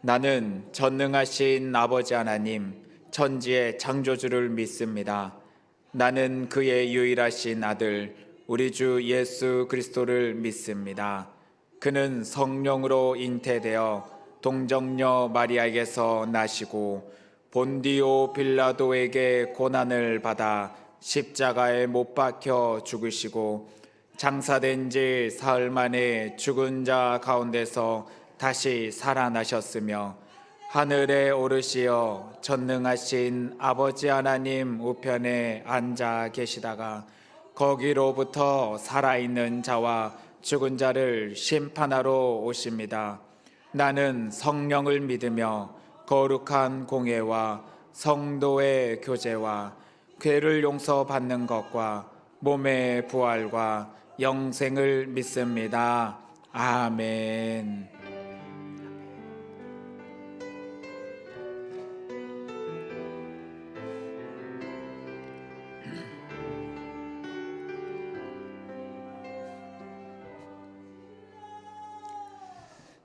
나는 전능하신 아버지 하나님, 천지의 창조주를 믿습니다. 나는 그의 유일하신 아들, 우리 주 예수 그리스도를 믿습니다. 그는 성령으로 잉태되어 동정녀 마리아에게서 나시고 본디오 빌라도에게 고난을 받아 십자가에 못 박혀 죽으시고 장사된 지 사흘 만에 죽은 자 가운데서 다시 살아나셨으며 하늘에 오르시어 전능하신 아버지 하나님 우편에 앉아 계시다가 거기로부터 살아있는 자와 죽은 자를 심판하러 오십니다. 나는 성령을 믿으며 거룩한 공예와 성도의 교제와 죄를 용서받는 것과 몸의 부활과 영생을 믿습니다. 아멘.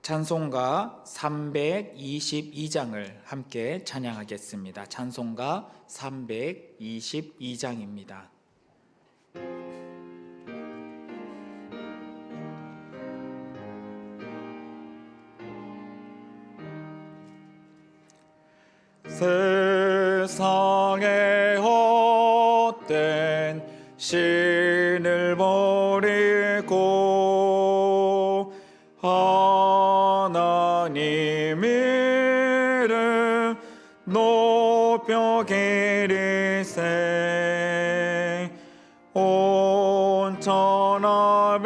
찬송가 322장을 함께 찬양하겠습니다. 찬송가 322장입니다. 세상의 헛된 신을 버리고 하나님 이름 높여 기리세. 온 천하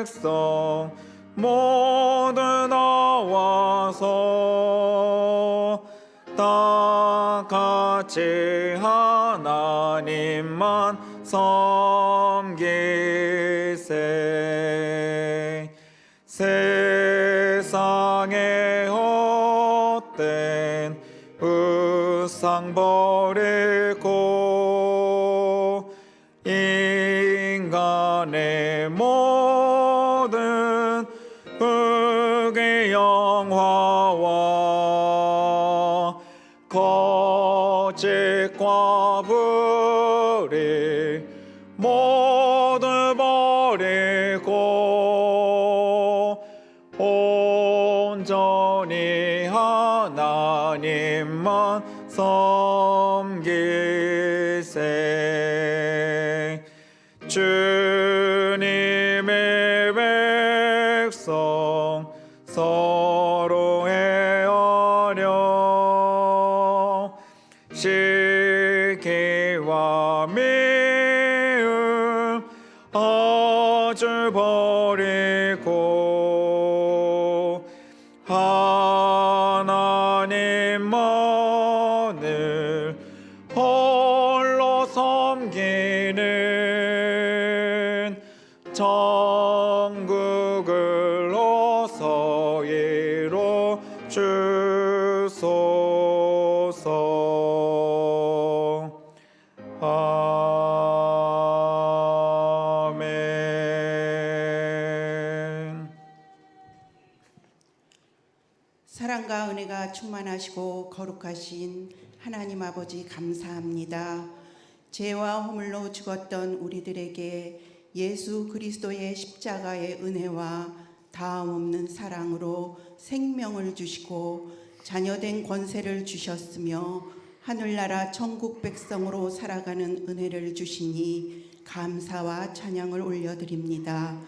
백성 모두 나와서 다 같이 하나님만 섬기세. 세상의 헛된 우상 버리고 인간의 모든 흑의 영화와 거짓과 불의 모두 버리고 온전히 하나님만 섬기세. 주님의 백성 서로 헤아려 시기와 미움 아주 버리고 하나님만을 홀로 섬기는 천국을 어서 이뤄 주소서. 아멘. 사랑과 은혜가 충만하시고 거룩하신 하나님 아버지 감사합니다. 죄와 허물로 죽었던 우리들에게 예수 그리스도의 십자가의 은혜와 다함없는 사랑으로 생명을 주시고 자녀된 권세를 주셨으며 하늘나라 천국 백성으로 살아가는 은혜를 주시니 감사와 찬양을 올려드립니다.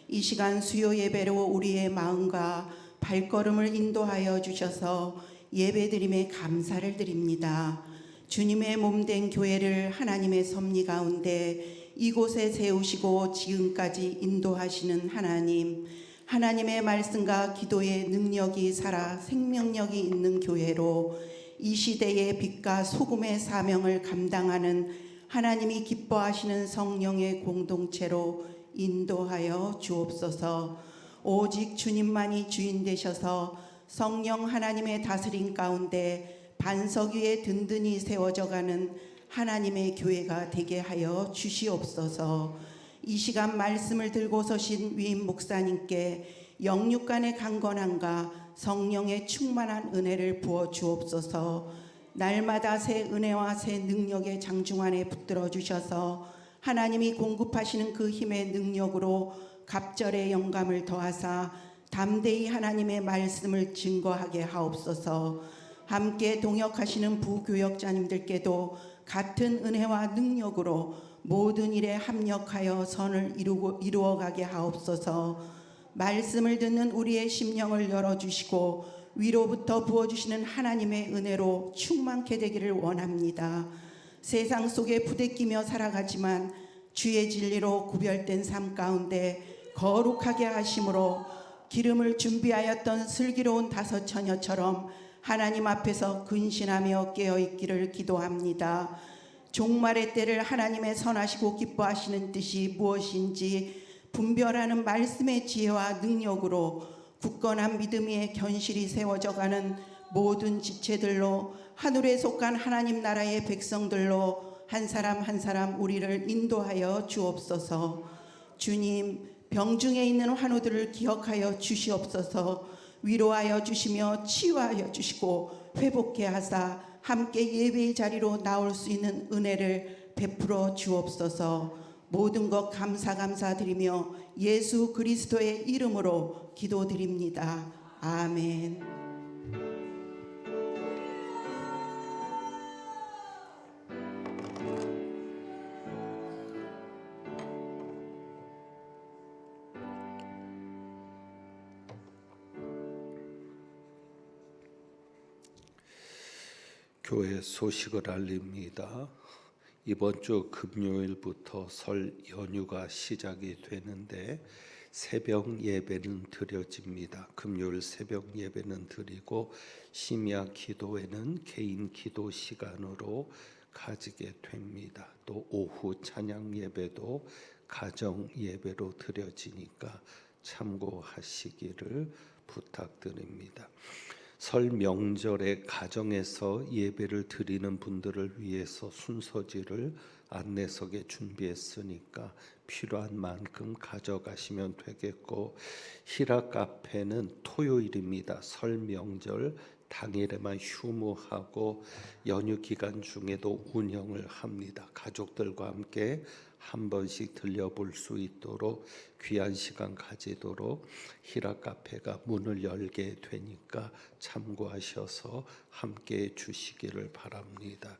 이 시간 수요 예배로 우리의 마음과 발걸음을 인도하여 주셔서 예배드림에 감사를 드립니다. 주님의 몸된 교회를 하나님의 섭리 가운데 이곳에 세우시고 지금까지 인도하시는 하나님, 하나님의 말씀과 기도의 능력이 살아 생명력이 있는 교회로 이 시대의 빛과 소금의 사명을 감당하는 하나님이 기뻐하시는 성령의 공동체로 인도하여 주옵소서. 오직 주님만이 주인 되셔서 성령 하나님의 다스림 가운데 반석 위에 든든히 세워져가는 하나님의 교회가 되게 하여 주시옵소서. 이 시간 말씀을 들고 서신 위임 목사님께 영육간의 강건함과 성령의 충만한 은혜를 부어 주옵소서. 날마다 새 은혜와 새 능력의 장중 안에 붙들어 주셔서 하나님이 공급하시는 그 힘의 능력으로 갑절의 영감을 더하사 담대히 하나님의 말씀을 증거하게 하옵소서. 함께 동역하시는 부교역자님들께도 같은 은혜와 능력으로 모든 일에 합력하여 선을 이루어가게 하옵소서. 말씀을 듣는 우리의 심령을 열어주시고 위로부터 부어주시는 하나님의 은혜로 충만케 되기를 원합니다. 세상 속에 부대끼며 살아가지만 주의 진리로 구별된 삶 가운데 거룩하게 하심으로 기름을 준비하였던 슬기로운 다섯 처녀처럼 하나님 앞에서 근신하며 깨어있기를 기도합니다. 종말의 때를 하나님의 선하시고 기뻐하시는 뜻이 무엇인지 분별하는 말씀의 지혜와 능력으로 굳건한 믿음 위에 견실히 세워져가는 모든 지체들로 하늘에 속한 하나님 나라의 백성들로 한 사람 한 사람 우리를 인도하여 주옵소서. 주님, 병중에 있는 환우들을 기억하여 주시옵소서. 위로하여 주시며 치유하여 주시고 회복케 하사 함께 예배의 자리로 나올 수 있는 은혜를 베풀어 주옵소서. 모든 것 감사드리며 예수 그리스도의 이름으로 기도드립니다. 아멘. 교회 소식을 알립니다. 이번 주 금요일부터 설 연휴가 시작이 되는데 새벽 예배는 드려집니다. 금요일 새벽 예배는 드리고 심야 기도회는 개인 기도 시간으로 가지게 됩니다. 또 오후 찬양 예배도 가정 예배로 드려지니까 참고하시기를 부탁드립니다. 설 명절에 가정에서 예배를 드리는 분들을 위해서 순서지를 안내석에 준비했으니까 필요한 만큼 가져가시면 되겠고, 히라 카페는 토요일입니다. 설 명절 당일에만 휴무하고 연휴 기간 중에도 운영을 합니다. 가족들과 함께 한 번씩 들려볼 수 있도록 귀한 시간 가지도록 히라 카페가 문을 열게 되니까 참고하셔서 함께 해주시기를 바랍니다.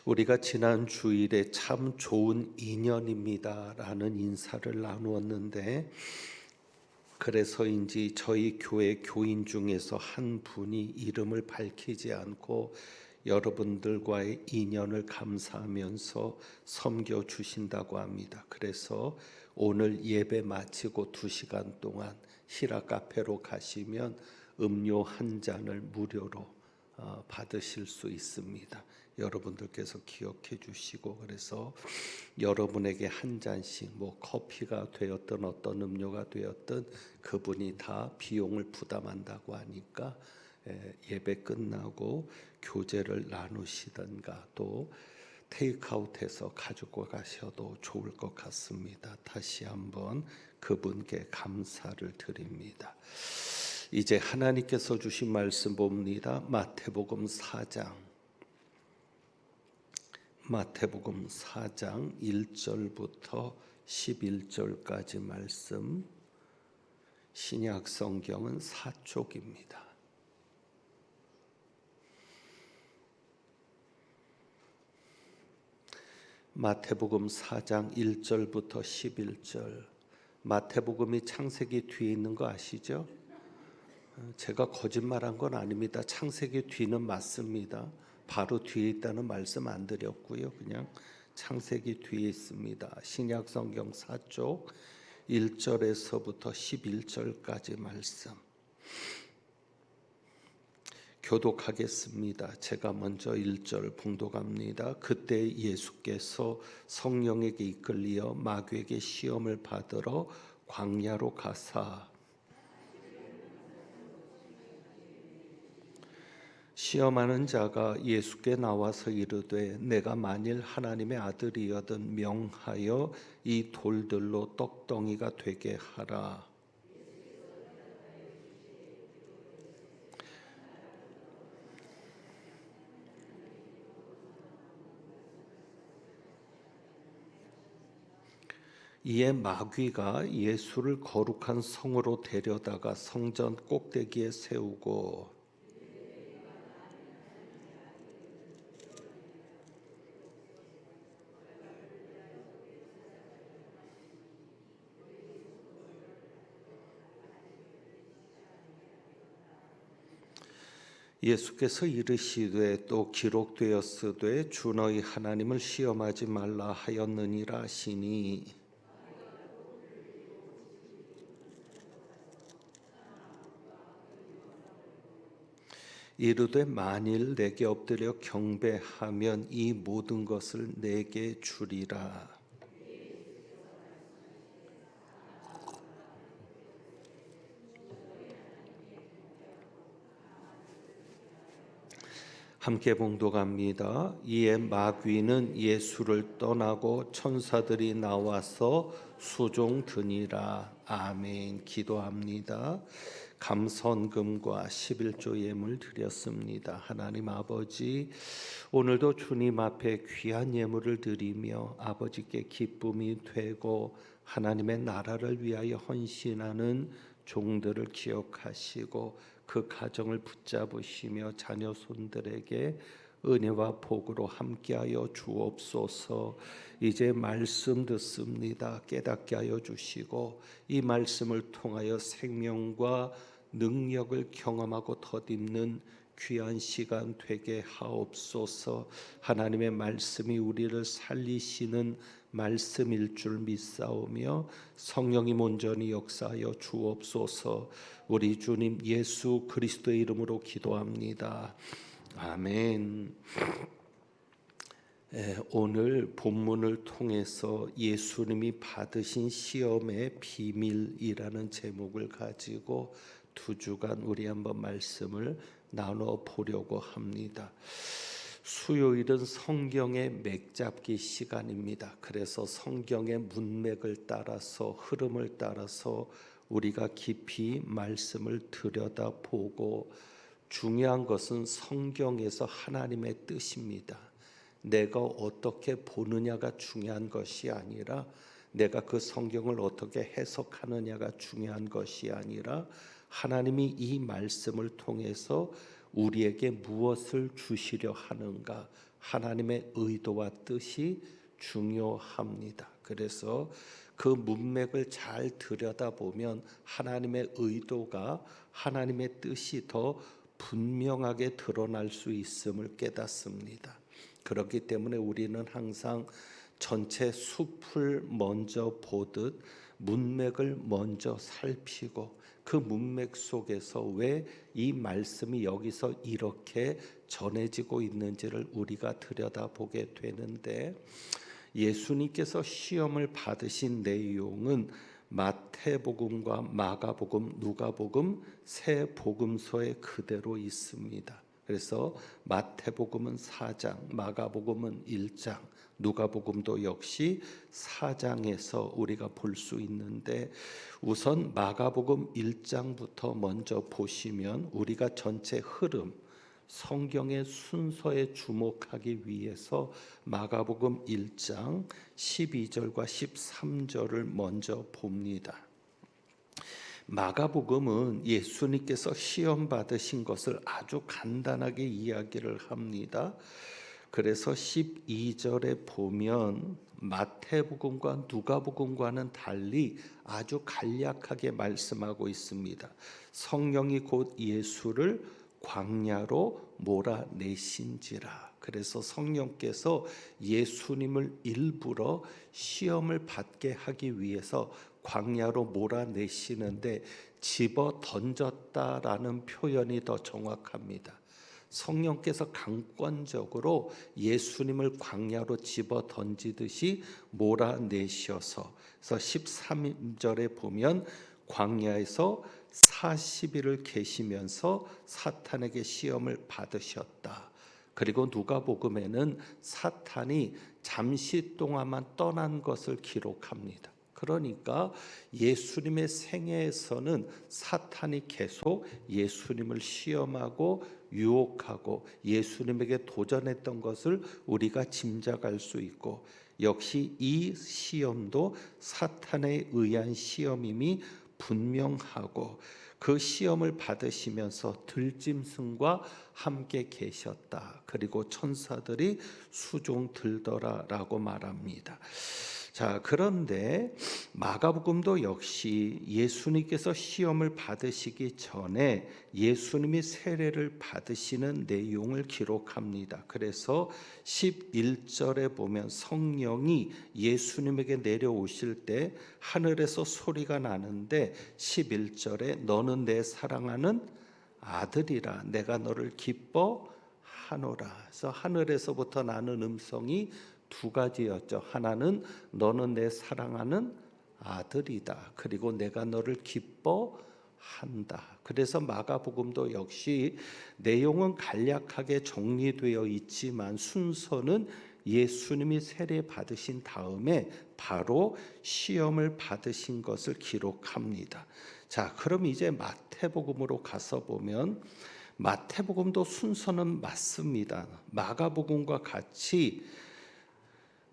우리가 지난 주일에 참 좋은 인연입니다 라는 인사를 나누었는데, 그래서인지 저희 교회 교인 중에서 한 분이 이름을 밝히지 않고 여러분들과의 인연을 감사하면서 섬겨 주신다고 합니다. 그래서 오늘 예배 마치고 2시간 동안 히라 카페로 가시면 음료 한 잔을 무료로 받으실 수 있습니다. 여러분들께서 기억해 주시고, 그래서 여러분에게 한 잔씩 커피가 되었든 어떤 음료가 되었든 그분이 다 비용을 부담한다고 하니까 예배 끝나고 교제를 나누시든가 또 테이크아웃해서 가지고 가셔도 좋을 것 같습니다. 다시 한번 그분께 감사를 드립니다. 이제 하나님께서 주신 말씀 봅니다. 마태복음 4장 1절부터 11절까지 말씀. 신약 성경은 4쪽입니다. 마태복음 4장 1절부터 11절. 마태복음이 창세기 뒤에 있는 거 아시죠? 제가 거짓말한 건 아닙니다. 창세기 뒤는 맞습니다. 바로 뒤에 있다는 말씀 안 드렸고요. 그냥 창세기 뒤에 있습니다. 신약 성경 4쪽 1절에서부터 11절까지 말씀. 교독하겠습니다. 제가 먼저 1절 봉독합니다. 그때 예수께서 성령에게 이끌리어 마귀에게 시험을 받으러 광야로 가사 시험하는 자가 예수께 나와서 이르되 내가 만일 하나님의 아들이여든 명하여 이 돌들로 떡덩이가 되게 하라. 이에 마귀가 예수를 거룩한 성으로 데려다가 성전 꼭대기에 세우고 예수께서 이르시되 또 기록되었으되 주 너희 하나님을 시험하지 말라 하였느니라 하시니 이르되 만일 내게 엎드려 경배하면 이 모든 것을 내게 주리라. 함께 봉독합니다. 이에 마귀는 예수를 떠나고 천사들이 나와서 수종 드니라. 아멘. 기도합니다. 감선금과 11조 예물 드렸습니다. 하나님 아버지, 오늘도 주님 앞에 귀한 예물을 드리며 아버지께 기쁨이 되고 하나님의 나라를 위하여 헌신하는 종들을 기억하시고 그 가정을 붙잡으시며 자녀 손들에게 은혜와 복으로 함께하여 주옵소서. 이제 말씀 듣습니다. 깨닫게 하여 주시고 이 말씀을 통하여 생명과 능력을 경험하고 덧입는 귀한 시간 되게 하옵소서. 하나님의 말씀이 우리를 살리시는 말씀일 줄 믿사오며 성령님 온전히 역사하여 주옵소서. 우리 주님 예수 그리스도의 이름으로 기도합니다. 아멘. 오늘 본문을 통해서 예수님이 받으신 시험의 비밀이라는 제목을 가지고 2주간 우리 한번 말씀을 나눠 보려고 합니다. 수요일은 성경의 맥잡기 시간입니다. 그래서 성경의 문맥을 따라서 흐름을 따라서 우리가 깊이 말씀을 들여다보고 중요한 것은 성경에서 하나님의 뜻입니다. 내가 어떻게 보느냐가 중요한 것이 아니라 내가 그 성경을 어떻게 해석하느냐가 중요한 것이 아니라 하나님이 이 말씀을 통해서 우리에게 무엇을 주시려 하는가, 하나님의 의도와 뜻이 중요합니다. 그래서 그 문맥을 잘 들여다보면 하나님의 의도가, 하나님의 뜻이 더 분명하게 드러날 수 있음을 깨닫습니다. 그렇기 때문에 우리는 항상 전체 숲을 먼저 보듯 문맥을 먼저 살피고 그 문맥 속에서 왜 이 말씀이 여기서 이렇게 전해지고 있는지를 우리가 들여다보게 되는데, 예수님께서 시험을 받으신 내용은 마태복음과 마가복음, 누가복음 세 복음서에 그대로 있습니다. 그래서 마태복음은 4장, 마가복음은 1장, 누가복음도 역시 4장에서 우리가 볼 수 있는데, 우선 마가복음 1장부터 먼저 보시면 우리가 전체 흐름, 성경의 순서에 주목하기 위해서 마가복음 1장 12절과 13절을 먼저 봅니다. 마가복음은 예수님께서 시험 받으신 것을 아주 간단하게 이야기를 합니다. 그래서 12절에 보면 마태복음과 누가복음과는 달리 아주 간략하게 말씀하고 있습니다. 성령이 곧 예수를 광야로 몰아내신지라. 그래서 성령께서 예수님을 일부러 시험을 받게 하기 위해서 광야로 몰아내시는데 집어 던졌다라는 표현이 더 정확합니다. 성령께서 강권적으로 예수님을 광야로 집어 던지듯이 몰아내셔서, 그래서 13절에 보면 광야에서 40일을 계시면서 사탄에게 시험을 받으셨다. 그리고 누가복음에는 사탄이 잠시 동안만 떠난 것을 기록합니다. 그러니까 예수님의 생애에서는 사탄이 계속 예수님을 시험하고 유혹하고 예수님에게 도전했던 것을 우리가 짐작할 수 있고, 역시 이 시험도 사탄에 의한 시험임이 분명하고, 그 시험을 받으시면서 들짐승과 함께 계셨다. 그리고 천사들이 수종 들더라라고 말합니다. 자, 그런데 마가복음도 역시 예수님께서 시험을 받으시기 전에 예수님이 세례를 받으시는 내용을 기록합니다. 그래서 11절에 보면 성령이 예수님에게 내려오실 때 하늘에서 소리가 나는데, 11절에 너는 내 사랑하는 아들이라, 내가 너를 기뻐하노라. 그래서 하늘에서부터 나는 음성이 두 가지였죠. 하나는 너는 내 사랑하는 아들이다. 그리고 내가 너를 기뻐한다. 그래서 마가복음도 역시 내용은 간략하게 정리되어 있지만 순서는 예수님이 세례 받으신 다음에 바로 시험을 받으신 것을 기록합니다. 자, 그럼 이제 마태복음으로 가서 보면 마태복음도 순서는 맞습니다. 마가복음과 같이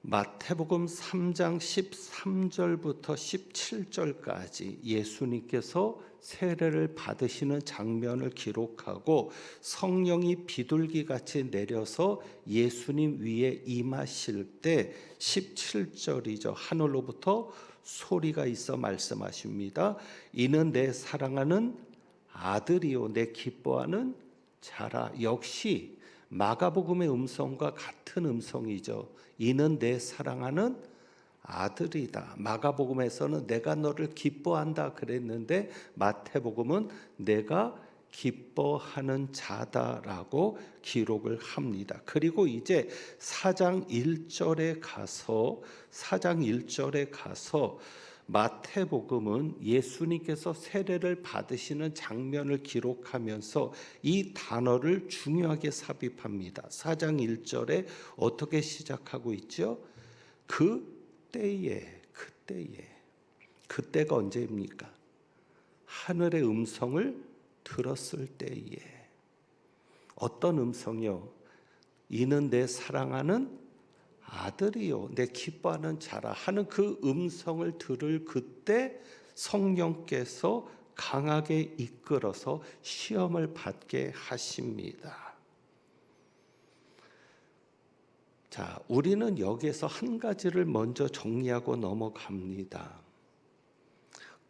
마태복음 3장 13절부터 17절까지 예수님께서 세례를 받으시는 장면을 기록하고, 성령이 비둘기같이 내려서 예수님 위에 임하실 때 17절이죠. 하늘로부터 소리가 있어 말씀하십니다. 이는 내 사랑하는 아들이요 내 기뻐하는 자라. 역시 마가복음의 음성과 같은 음성이죠. 이는 내 사랑하는 아들이다. 마가복음에서는 내가 너를 기뻐한다 그랬는데 마태복음은 내가 기뻐하는 자다라고 기록을 합니다. 그리고 이제 4장 1절에 가서 마태복음은 예수님께서 세례를 받으시는 장면을 기록하면서 이 단어를 중요하게 삽입합니다. 4장 1절에 어떻게 시작하고 있죠? 그때가 언제입니까? 하늘의 음성을 들었을 때에. 어떤 음성이요? 이는 내 사랑하는 아들이요 내 기뻐하는 자라 하는 그 음성을 들을 그때 성령께서 강하게 이끌어서 시험을 받게 하십니다. 자, 우리는 여기에서 한 가지를 먼저 정리하고 넘어갑니다.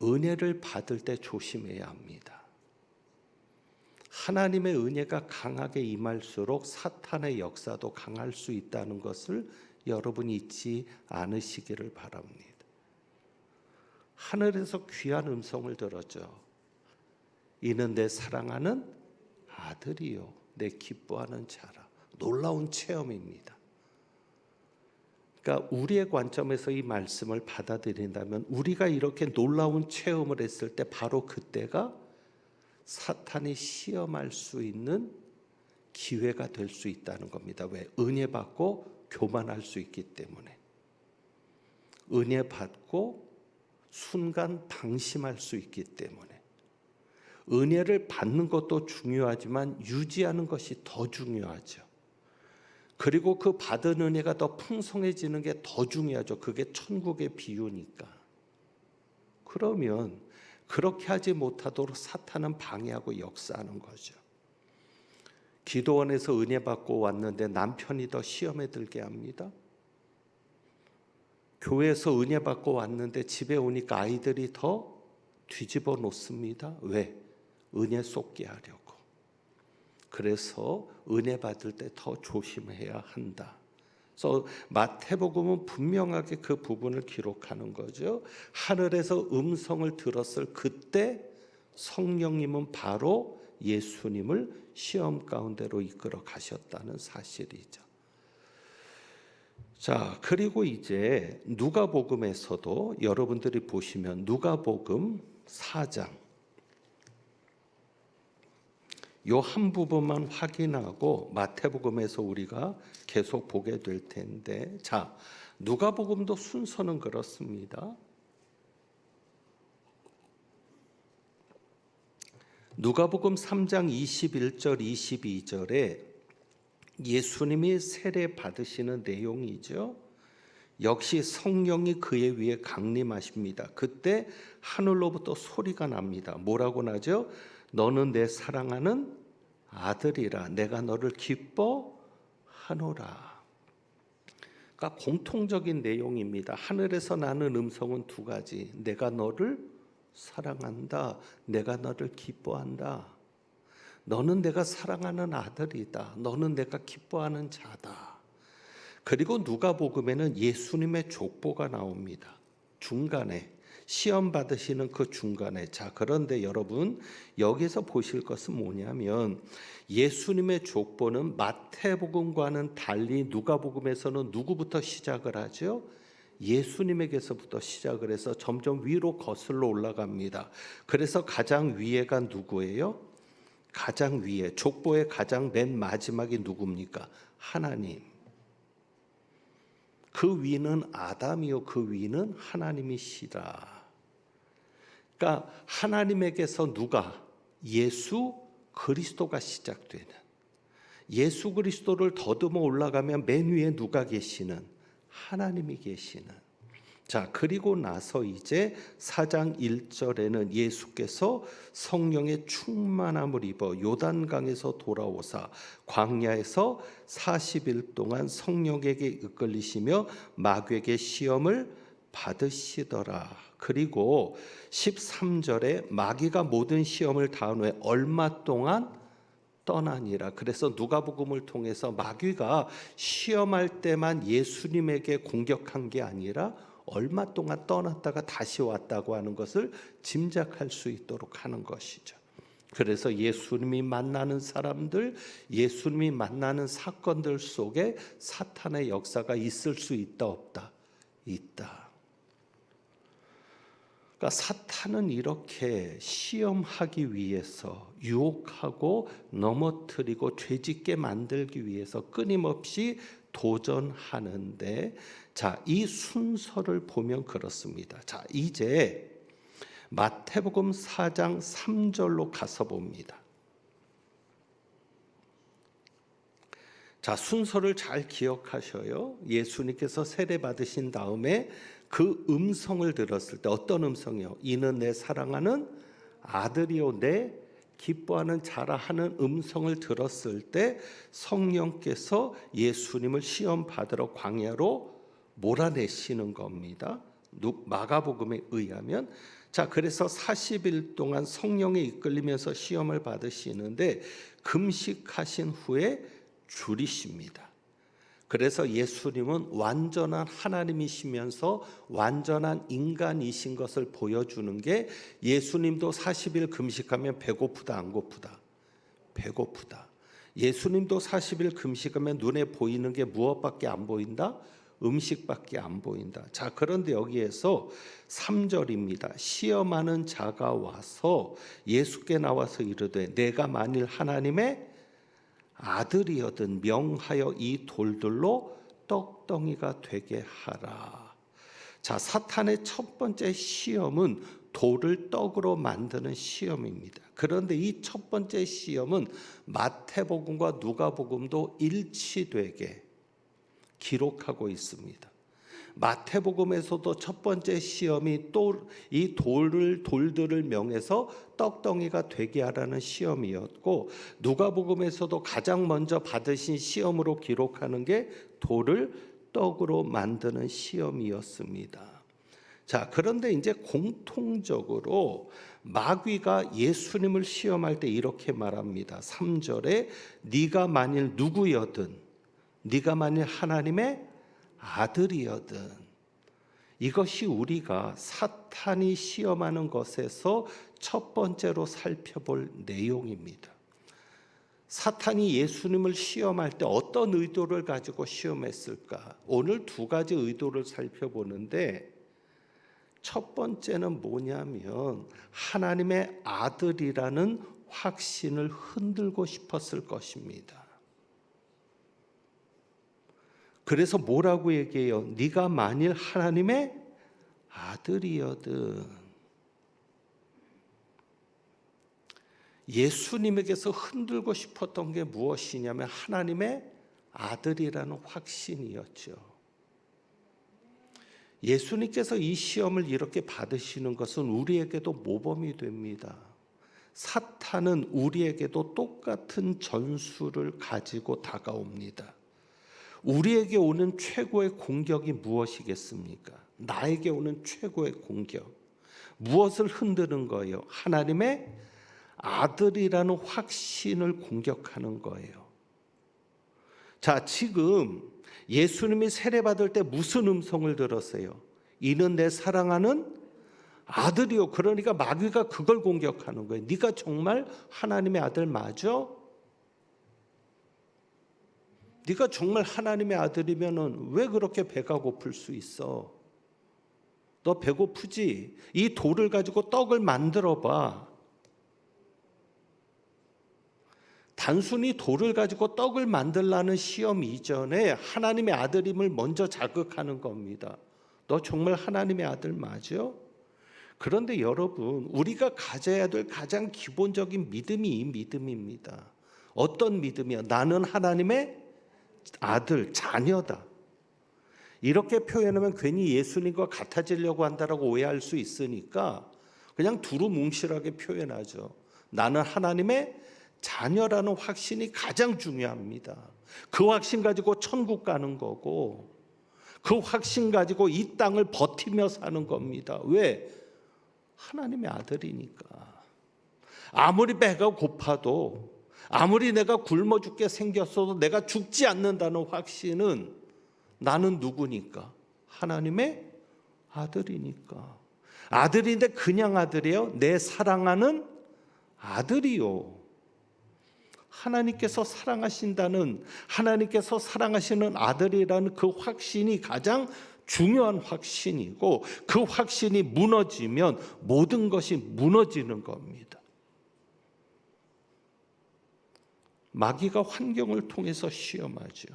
은혜를 받을 때 조심해야 합니다. 하나님의 은혜가 강하게 임할수록 사탄의 역사도 강할 수 있다는 것을 여러분이 잊지 않으시기를 바랍니다. 하늘에서 귀한 음성을 들었죠. 이는 내 사랑하는 아들이요 내 기뻐하는 자라. 놀라운 체험입니다. 그러니까 우리의 관점에서 이 말씀을 받아들인다면 우리가 이렇게 놀라운 체험을 했을 때 바로 그때가 사탄이 시험할 수 있는 기회가 될 수 있다는 겁니다. 왜? 은혜 받고 교만할 수 있기 때문에. 은혜 받고 순간 방심할 수 있기 때문에. 은혜를 받는 것도 중요하지만 유지하는 것이 더 중요하죠. 그리고 그 받은 은혜가 더 풍성해지는 게 더 중요하죠. 그게 천국의 비유니까. 그러면 그렇게 하지 못하도록 사탄은 방해하고 역사하는 거죠. 기도원에서 은혜 받고 왔는데 남편이 더 시험에 들게 합니다. 교회에서 은혜 받고 왔는데 집에 오니까 아이들이 더 뒤집어 놓습니다. 왜? 은혜 쏟게 하려고. 그래서 은혜 받을 때 더 조심해야 한다. 그래서 마태복음은 분명하게 그 부분을 기록하는 거죠. 하늘에서 음성을 들었을 그때 성령님은 바로 예수님을 시험 가운데로 이끌어 가셨다는 사실이죠. 자, 그리고 이제 누가복음에서도 여러분들이 보시면 누가복음 4장 요 한 부분만 확인하고 마태복음에서 우리가 계속 보게 될 텐데, 자, 누가복음도 순서는 그렇습니다. 누가복음 3장 21절 22절에 예수님이 세례 받으시는 내용이죠. 역시 성령이 그의 위에 강림하십니다. 그때 하늘로부터 소리가 납니다. 뭐라고 나죠? 너는 내 사랑하는 아들이라, 내가 너를 기뻐하노라. 그러니까 공통적인 내용입니다. 하늘에서 나는 음성은 두 가지. 내가 너를 사랑한다. 내가 너를 기뻐한다. 너는 내가 사랑하는 아들이다. 너는 내가 기뻐하는 자다. 그리고 누가복음에는 예수님의 족보가 나옵니다. 중간에 시험 받으시는 그 중간에. 자, 그런데 여러분 여기서 보실 것은 뭐냐면 예수님의 족보는 마태복음과는 달리 누가복음에서는 누구부터 시작을 하죠? 예수님에게서부터 시작을 해서 점점 위로 거슬러 올라갑니다. 그래서 가장 위에가 누구예요? 가장 위에, 족보의 가장 맨 마지막이 누굽니까? 하나님. 그 위는 아담이요 그 위는 하나님이시라. 그러니까 하나님에게서 누가? 예수 그리스도가 시작되는, 예수 그리스도를 더듬어 올라가면 맨 위에 누가 계시는? 하나님이 계시는. 자, 그리고 나서 이제 4장 1절에는 예수께서 성령의 충만함을 입어 요단강에서 돌아오사 광야에서 40일 동안 성령에게 이끌리시며 마귀에게 시험을 받으시더라. 그리고 13절에 마귀가 모든 시험을 다한 후에 얼마 동안 떠나니라. 그래서 누가복음을 통해서 마귀가 시험할 때만 예수님에게 공격한 게 아니라 얼마 동안 떠났다가 다시 왔다고 하는 것을 짐작할 수 있도록 하는 것이죠. 그래서 예수님이 만나는 사람들, 예수님이 만나는 사건들 속에 사탄의 역사가 있을 수 있다 없다? 있다. 그러니까 사탄은 이렇게 시험하기 위해서, 유혹하고 넘어뜨리고 죄짓게 만들기 위해서 끊임없이 도전하는데, 자, 이 순서를 보면 그렇습니다. 자, 이제 마태복음 4장 3절로 가서 봅니다. 자, 순서를 잘 기억하셔요. 예수님께서 세례 받으신 다음에 그 음성을 들었을 때 어떤 음성이요? 이는 내 사랑하는 아들이요 내 기뻐하는 자라 하는 음성을 들었을 때 성령께서 예수님을 시험 받으러 광야로 몰아내시는 겁니다. 마가복음에 의하면. 자, 그래서 40일 동안 성령에 이끌리면서 시험을 받으시는데 금식하신 후에 줄이십니다. 그래서 예수님은 완전한 하나님이시면서 완전한 인간이신 것을 보여주는 게, 예수님도 40일 금식하면 배고프다 안 고프다? 배고프다. 예수님도 40일 금식하면 눈에 보이는 게 무엇밖에 안 보인다? 음식밖에 안 보인다. 자, 그런데 여기에서 3절입니다. 시험하는 자가 와서 예수께 나와서 이르되 내가 만일 하나님의 아들이거든 명하여 이 돌들로 떡덩이가 되게 하라. 자, 사탄의 첫 번째 시험은 돌을 떡으로 만드는 시험입니다. 그런데 이 첫 번째 시험은 마태복음과 누가복음도 일치되게 기록하고 있습니다. 마태복음에서도 첫 번째 시험이 또 이 돌들을 명해서 떡덩이가 되게 하라는 시험이었고, 누가복음에서도 가장 먼저 받으신 시험으로 기록하는 게 돌을 떡으로 만드는 시험이었습니다. 자, 그런데 이제 공통적으로 마귀가 예수님을 시험할 때 이렇게 말합니다. 3절에 네가 만일 누구여든, 네가 만일 하나님의 아들이여든. 이것이 우리가 사탄이 시험하는 것에서 첫 번째로 살펴볼 내용입니다. 사탄이 예수님을 시험할 때 어떤 의도를 가지고 시험했을까? 오늘 두 가지 의도를 살펴보는데, 첫 번째는 뭐냐면 하나님의 아들이라는 확신을 흔들고 싶었을 것입니다. 그래서 뭐라고 얘기해요? 네가 만일 하나님의 아들이거든. 예수님에게서 흔들고 싶었던 게 무엇이냐면 하나님의 아들이라는 확신이었죠. 예수님께서 이 시험을 이렇게 받으시는 것은 우리에게도 모범이 됩니다. 사탄은 우리에게도 똑같은 전술을 가지고 다가옵니다. 우리에게 오는 최고의 공격이 무엇이겠습니까? 나에게 오는 최고의 공격. 무엇을 흔드는 거예요? 하나님의 아들이라는 확신을 공격하는 거예요. 자, 지금 예수님이 세례받을 때 무슨 음성을 들었어요? 이는 내 사랑하는 아들이요. 그러니까 마귀가 그걸 공격하는 거예요. 네가 정말 하나님의 아들 맞아? 네가 정말 하나님의 아들이면은 왜 그렇게 배가 고플 수 있어? 너 배고프지? 이 돌을 가지고 떡을 만들어 봐. 단순히 돌을 가지고 떡을 만들라는 시험 이전에 하나님의 아들임을 먼저 자극하는 겁니다. 너 정말 하나님의 아들 맞아? 그런데 여러분, 우리가 가져야 될 가장 기본적인 믿음이 이 믿음입니다. 어떤 믿음이야? 나는 하나님의 아들, 자녀다. 이렇게 표현하면 괜히 예수님과 같아지려고 한다라고 오해할 수 있으니까 그냥 두루뭉실하게 표현하죠. 나는 하나님의 자녀라는 확신이 가장 중요합니다. 그 확신 가지고 천국 가는 거고, 그 확신 가지고 이 땅을 버티며 사는 겁니다. 왜? 하나님의 아들이니까. 아무리 배가 고파도, 아무리 내가 굶어 죽게 생겼어도 내가 죽지 않는다는 확신은 나는 누구니까? 하나님의 아들이니까. 아들인데 그냥 아들이에요? 내 사랑하는 아들이요. 하나님께서 사랑하신다는, 하나님께서 사랑하시는 아들이라는 그 확신이 가장 중요한 확신이고, 그 확신이 무너지면 모든 것이 무너지는 겁니다. 마귀가 환경을 통해서 시험하죠.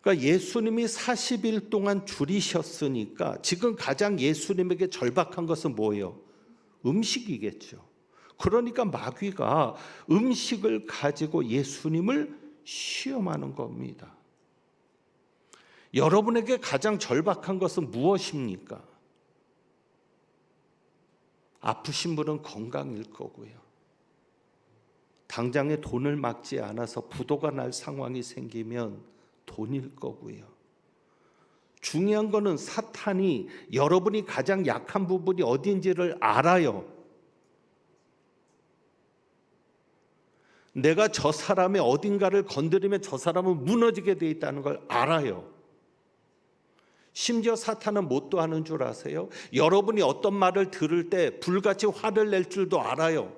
그러니까 예수님이 40일 동안 줄이셨으니까 지금 가장 예수님에게 절박한 것은 뭐예요? 음식이겠죠. 그러니까 마귀가 음식을 가지고 예수님을 시험하는 겁니다. 여러분에게 가장 절박한 것은 무엇입니까? 아프신 분은 건강일 거고요. 당장에 돈을 막지 않아서 부도가 날 상황이 생기면 돈일 거고요. 중요한 거는 사탄이 여러분이 가장 약한 부분이 어딘지를 알아요. 내가 저 사람의 어딘가를 건드리면 저 사람은 무너지게 돼 있다는 걸 알아요. 심지어 사탄은 뭣도 하는 줄 아세요? 여러분이 어떤 말을 들을 때 불같이 화를 낼 줄도 알아요.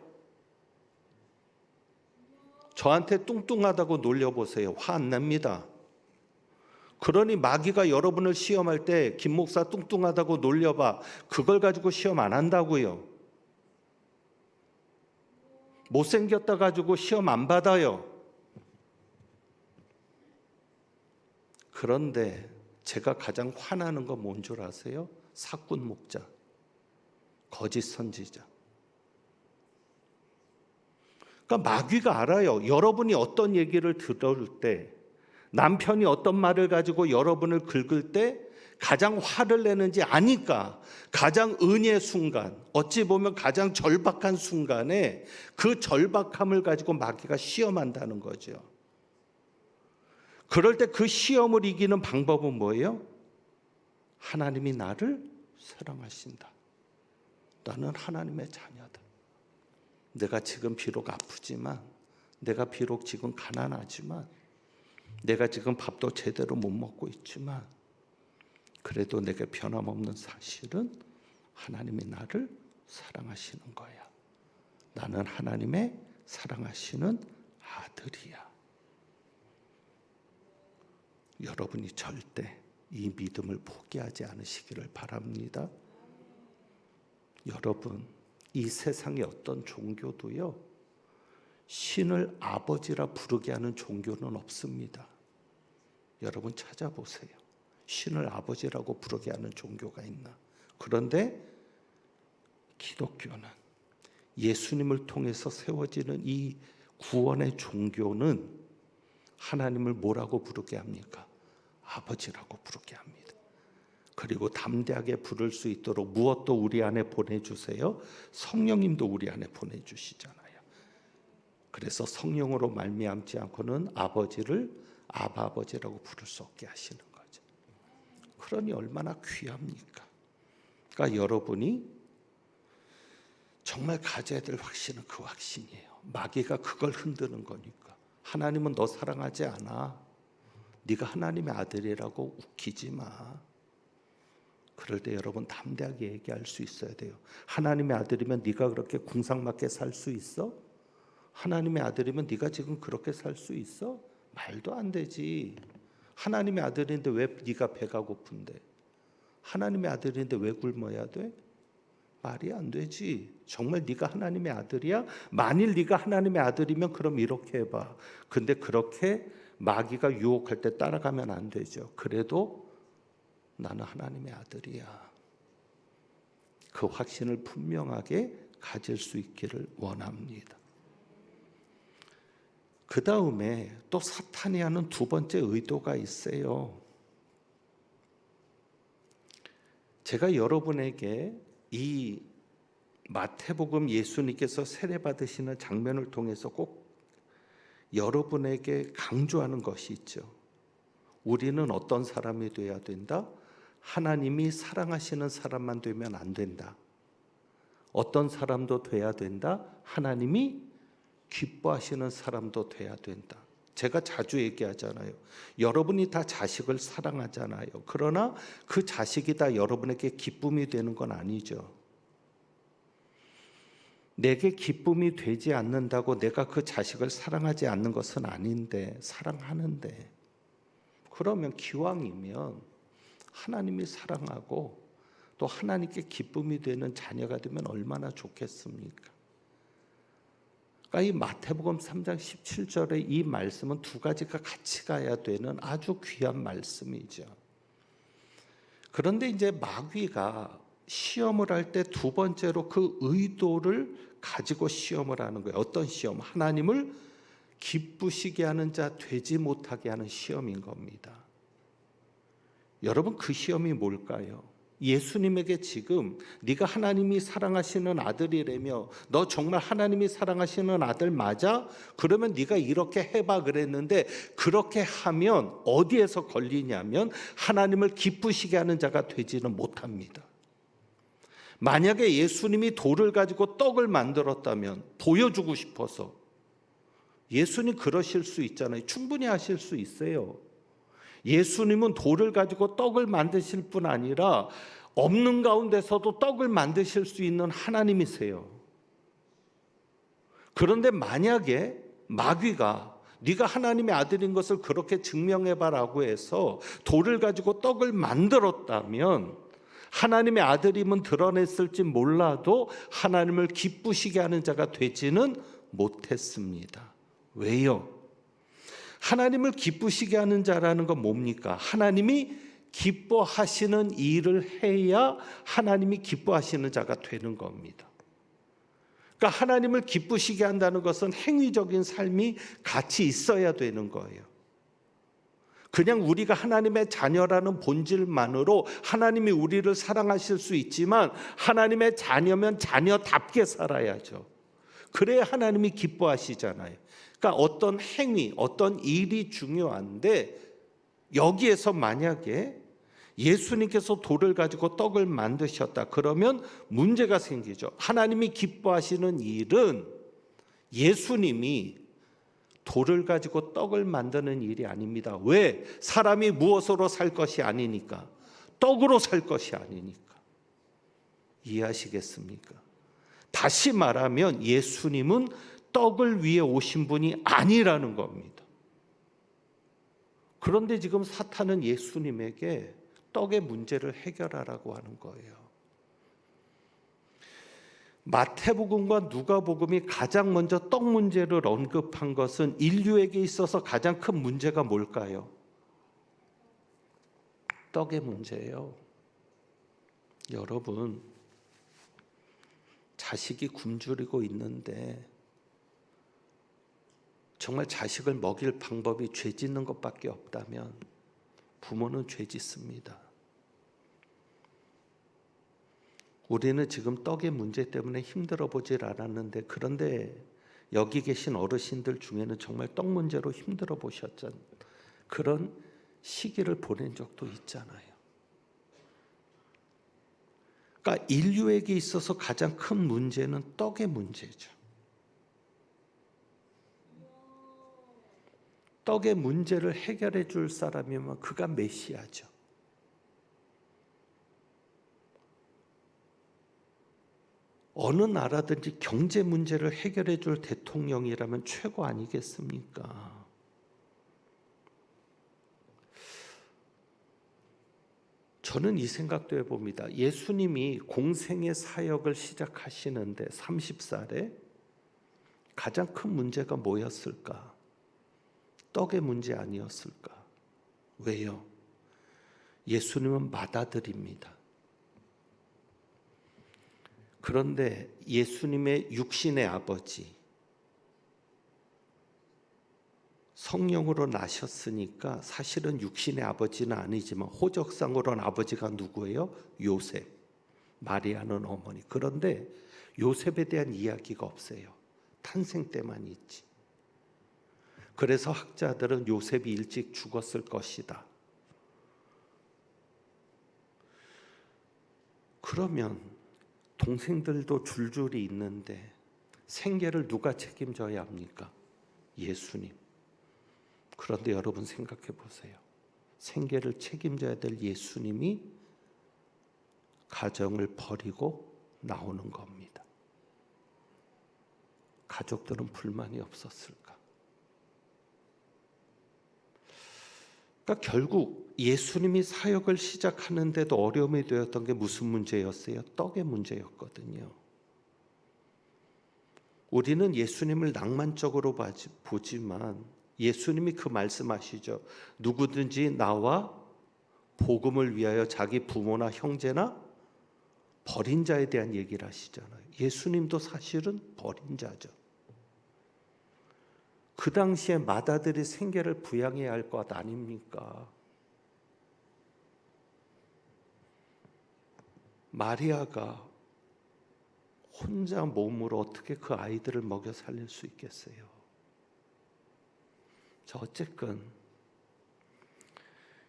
저한테 뚱뚱하다고 놀려보세요. 화 안 납니다. 그러니 마귀가 여러분을 시험할 때 김 목사 뚱뚱하다고 놀려봐. 그걸 가지고 시험 안 한다고요. 못생겼다 가지고 시험 안 받아요. 그런데 제가 가장 화나는 건 뭔 줄 아세요? 사꾼 목자, 거짓 선지자. 그러니까 마귀가 알아요. 여러분이 어떤 얘기를 들을 때, 남편이 어떤 말을 가지고 여러분을 긁을 때 가장 화를 내는지 아니까 가장 은혜의 순간, 어찌 보면 가장 절박한 순간에 그 절박함을 가지고 마귀가 시험한다는 거죠. 그럴 때 그 시험을 이기는 방법은 뭐예요? 하나님이 나를 사랑하신다. 나는 하나님의 자녀다. 내가 지금 비록 아프지만, 내가 비록 지금 가난하지만, 내가 지금 밥도 제대로 못 먹고 있지만, 그래도 내게 변함없는 사실은 하나님이 나를 사랑하시는 거야. 나는 하나님의 사랑하시는 아들이야. 여러분이 절대 이 믿음을 포기하지 않으시기를 바랍니다. 여러분, 이 세상의 어떤 종교도요, 신을 아버지라 부르게 하는 종교는 없습니다. 여러분 찾아보세요. 신을 아버지라고 부르게 하는 종교가 있나? 그런데 기독교는 예수님을 통해서 세워지는 이 구원의 종교는 하나님을 뭐라고 부르게 합니까? 아버지라고 부르게 합니다. 그리고 담대하게 부를 수 있도록 무엇도 우리 안에 보내주세요? 성령님도 우리 안에 보내주시잖아요. 그래서 성령으로 말미암지 않고는 아버지를 아바 아버지라고 부를 수 없게 하시는 거죠. 그러니 얼마나 귀합니까? 그러니까 여러분이 정말 가져야 될 확신은 그 확신이에요. 마귀가 그걸 흔드는 거니까. 하나님은 너 사랑하지 않아. 네가 하나님의 아들이라고 웃기지 마. 그럴 때 여러분 담대하게 얘기할 수 있어야 돼요. 하나님의 아들이면 네가 그렇게 궁상맞게 살 수 있어? 하나님의 아들이면 네가 지금 그렇게 살 수 있어? 말도 안 되지. 하나님의 아들인데 왜 네가 배가 고픈데? 하나님의 아들인데 왜 굶어야 돼? 말이 안 되지. 정말 네가 하나님의 아들이야? 만일 네가 하나님의 아들이면 그럼 이렇게 해봐. 근데 그렇게 마귀가 유혹할 때 따라가면 안 되죠. 그래도 나는 하나님의 아들이야. 그 확신을 분명하게 가질 수 있기를 원합니다. 그 다음에 또 사탄이 하는 두 번째 의도가 있어요. 제가 여러분에게 이 마태복음 예수님께서 세례받으시는 장면을 통해서 꼭 여러분에게 강조하는 것이 있죠. 우리는 어떤 사람이 되어야 된다? 하나님이 사랑하시는 사람만 되면 안 된다. 어떤 사람도 돼야 된다? 하나님이 기뻐하시는 사람도 돼야 된다. 제가 자주 얘기하잖아요. 여러분이 다 자식을 사랑하잖아요. 그러나 그 자식이 다 여러분에게 기쁨이 되는 건 아니죠. 내게 기쁨이 되지 않는다고 내가 그 자식을 사랑하지 않는 것은 아닌데, 사랑하는데, 그러면 기왕이면 하나님이 사랑하고 또 하나님께 기쁨이 되는 자녀가 되면 얼마나 좋겠습니까? 그러니까 이 마태복음 3장 17절의 이 말씀은 두 가지가 같이 가야 되는 아주 귀한 말씀이죠. 그런데 이제 마귀가 시험을 할 때 두 번째로 그 의도를 가지고 시험을 하는 거예요. 어떤 시험? 하나님을 기쁘시게 하는 자 되지 못하게 하는 시험인 겁니다. 여러분, 그 시험이 뭘까요? 예수님에게 지금 네가 하나님이 사랑하시는 아들이라며, 너 정말 하나님이 사랑하시는 아들 맞아? 그러면 네가 이렇게 해봐 그랬는데, 그렇게 하면 어디에서 걸리냐면 하나님을 기쁘시게 하는 자가 되지는 못합니다. 만약에 예수님이 돌을 가지고 떡을 만들었다면, 보여주고 싶어서, 예수님 그러실 수 있잖아요. 충분히 하실 수 있어요. 예수님은 돌을 가지고 떡을 만드실 뿐 아니라 없는 가운데서도 떡을 만드실 수 있는 하나님이세요. 그런데 만약에 마귀가 네가 하나님의 아들인 것을 그렇게 증명해봐라고 해서 돌을 가지고 떡을 만들었다면, 하나님의 아들임은 드러냈을지 몰라도 하나님을 기쁘시게 하는 자가 되지는 못했습니다. 왜요? 하나님을 기쁘시게 하는 자라는 건 뭡니까? 하나님이 기뻐하시는 일을 해야 하나님이 기뻐하시는 자가 되는 겁니다. 그러니까 하나님을 기쁘시게 한다는 것은 행위적인 삶이 같이 있어야 되는 거예요. 그냥 우리가 하나님의 자녀라는 본질만으로 하나님이 우리를 사랑하실 수 있지만, 하나님의 자녀면 자녀답게 살아야죠. 그래야 하나님이 기뻐하시잖아요. 그러니까 어떤 행위, 어떤 일이 중요한데, 여기에서 만약에 예수님께서 돌을 가지고 떡을 만드셨다 그러면 문제가 생기죠. 하나님이 기뻐하시는 일은 예수님이 돌을 가지고 떡을 만드는 일이 아닙니다. 왜? 사람이 무엇으로 살 것이 아니니까. 떡으로 살 것이 아니니까. 이해하시겠습니까? 다시 말하면 예수님은 떡을 위해 오신 분이 아니라는 겁니다. 그런데 지금 사탄은 예수님에게 떡의 문제를 해결하라고 하는 거예요. 마태복음과 누가복음이 가장 먼저 떡 문제를 언급한 것은 인류에게 있어서 가장 큰 문제가 뭘까요? 떡의 문제예요. 여러분, 자식이 굶주리고 있는데 정말 자식을 먹일 방법이 죄 짓는 것밖에 없다면 부모는 죄 짓습니다. 우리는 지금 떡의 문제 때문에 힘들어 보질 않았는데, 그런데 여기 계신 어르신들 중에는 정말 떡 문제로 힘들어 보셨잖아요. 그런 시기를 보낸 적도 있잖아요. 그러니까 인류에게 있어서 가장 큰 문제는 떡의 문제죠. 떡의 문제를 해결해 줄 사람이면 그가 메시아죠. 어느 나라든지 경제 문제를 해결해 줄 대통령이라면 최고 아니겠습니까? 저는 이 생각도 해봅니다. 예수님이 공생의 사역을 시작하시는데 30살에 가장 큰 문제가 뭐였을까? 떡의 문제 아니었을까? 왜요? 예수님은 맏아들입니다. 그런데 예수님의 육신의 아버지, 성령으로 나셨으니까 사실은 육신의 아버지는 아니지만 호적상으로는 아버지가 누구예요? 요셉, 마리아는 어머니. 그런데 요셉에 대한 이야기가 없어요. 탄생 때만 있지. 그래서 학자들은 요셉이 일찍 죽었을 것이다. 그러면 동생들도 줄줄이 있는데 생계를 누가 책임져야 합니까? 예수님. 그런데 여러분 생각해 보세요. 생계를 책임져야 될 예수님이 가정을 버리고 나오는 겁니다. 가족들은 불만이 없었을까? 그러니까 결국 예수님이 사역을 시작하는데도 어려움이 되었던 게 무슨 문제였어요? 떡의 문제였거든요. 우리는 예수님을 낭만적으로 보지만 예수님이 그 말씀하시죠. 누구든지 나와 복음을 위하여 자기 부모나 형제나 버린 자에 대한 얘기를 하시잖아요. 예수님도 사실은 버린 자죠. 그 당시에 맏아들이 생계를 부양해야 할 것 아닙니까? 마리아가 혼자 몸으로 어떻게 그 아이들을 먹여 살릴 수 있겠어요? 자, 어쨌건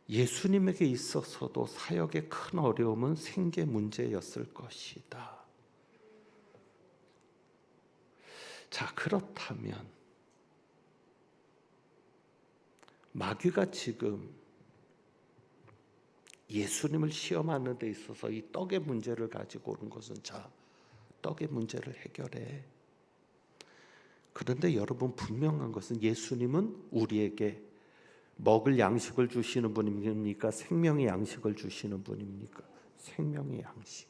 예수님에게 있어서도 사역의 큰 어려움은 생계 문제였을 것이다. 자, 그렇다면 마귀가 지금 예수님을 시험하는 데 있어서 이 떡의 문제를 가지고 오는 것은, 자, 떡의 문제를 해결해. 그런데 여러분, 분명한 것은 예수님은 우리에게 먹을 양식을 주시는 분입니까? 생명의 양식을 주시는 분입니까? 생명의 양식.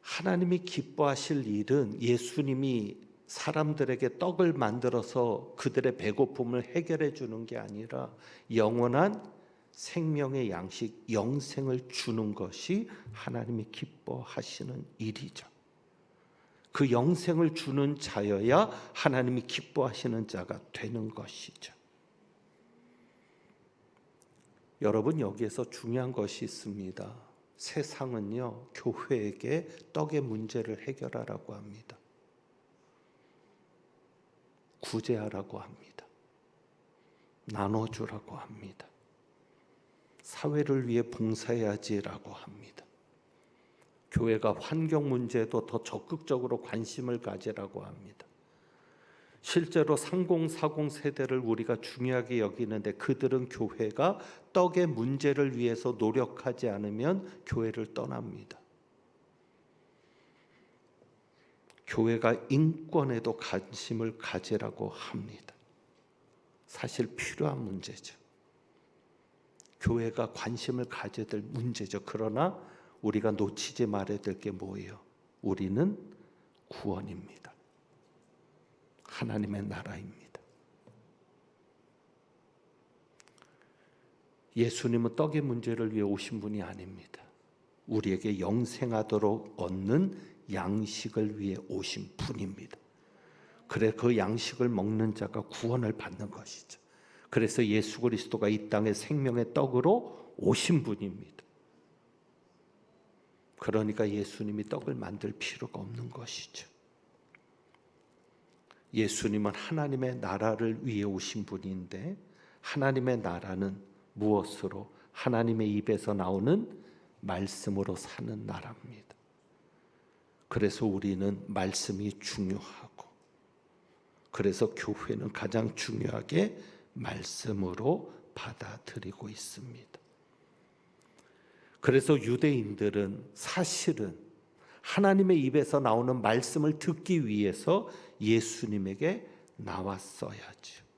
하나님이 기뻐하실 일은 예수님이 사람들에게 떡을 만들어서 그들의 배고픔을 해결해 주는 게 아니라 영원한 생명의 양식, 영생을 주는 것이 하나님이 기뻐하시는 일이죠. 그 영생을 주는 자여야 하나님이 기뻐하시는 자가 되는 것이죠. 여러분, 여기에서 중요한 것이 있습니다. 세상은요, 교회에게 떡의 문제를 해결하라고 합니다. 구제하라고 합니다. 나눠주라고 합니다. 사회를 위해 봉사해야지라고 합니다. 교회가 환경 문제에도 더 적극적으로 관심을 가지라고 합니다. 실제로 3040 세대를 우리가 중요하게 여기는데 그들은 교회가 떡의 문제를 위해서 노력하지 않으면 교회를 떠납니다. 교회가 인권에도 관심을 가지라고 합니다. 사실 필요한 문제죠. 교회가 관심을 가져야 될 문제죠. 그러나 우리가 놓치지 말아야 될 게 뭐예요? 우리는 구원입니다. 하나님의 나라입니다. 예수님은 떡의 문제를 위해 오신 분이 아닙니다. 우리에게 영생하도록 얻는 양식을 위해 오신 분입니다. 그래 그 양식을 먹는 자가 구원을 받는 것이죠. 그래서 예수 그리스도가 이 땅에 생명의 떡으로 오신 분입니다. 그러니까 예수님이 떡을 만들 필요가 없는 것이죠. 예수님은 하나님의 나라를 위해 오신 분인데 하나님의 나라는 무엇으로? 하나님의 입에서 나오는 말씀으로 사는 나라입니다. 그래서 우리는 말씀이 중요하고, 그래서 교회는 가장 중요하게 말씀으로 받아들이고 있습니다. 그래서 유대인들은 사실은 하나님의 입에서 나오는 말씀을 듣기 위해서 예수님에게 나왔어야죠.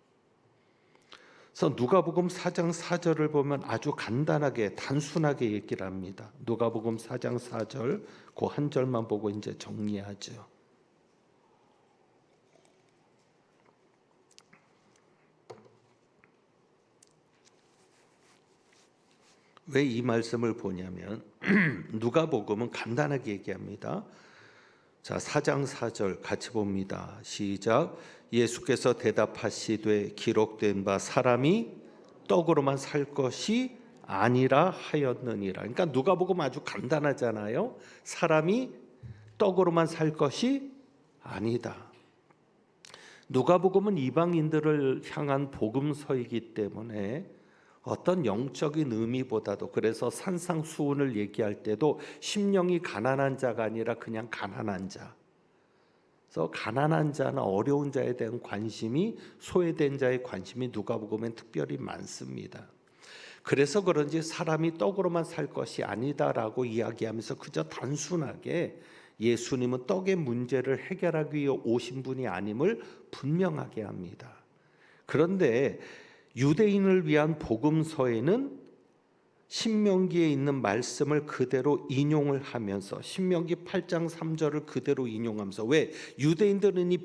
그래서 누가복음 4장 4절을 보면 아주 간단하게 단순하게 얘기를 합니다. 누가복음 4장 4절 그 한 절만 보고 이제 정리하죠. 왜 이 말씀을 보냐면 누가복음은 간단하게 얘기합니다. 자, 4장 4절 같이 봅니다. 시작. 예수께서 대답하시되 기록된 바 사람이 떡으로만 살 것이 아니라 하였느니라. 그러니까 누가복음 아주 간단하잖아요. 사람이 떡으로만 살 것이 아니다. 누가복음은 이방인들을 향한 복음서이기 때문에 어떤 영적인 의미보다도, 그래서 산상수훈을 얘기할 때도 심령이 가난한 자가 아니라 그냥 가난한 자, 그래서 가난한 자나 어려운 자에 대한 관심이, 소외된 자의 관심이 누가복음엔 특별히 많습니다. 그래서 그런지 사람이 떡으로만 살 것이 아니다라고 이야기하면서 그저 단순하게 예수님은 떡의 문제를 해결하기 위해 오신 분이 아님을 분명하게 합니다. 그런데 유대인을 위한 복음서에는 신명기에 있는 말씀을 그대로 인용을 하면서 신명기 8장 3절을 그대로 인용하면서, 왜? 유대인들은 이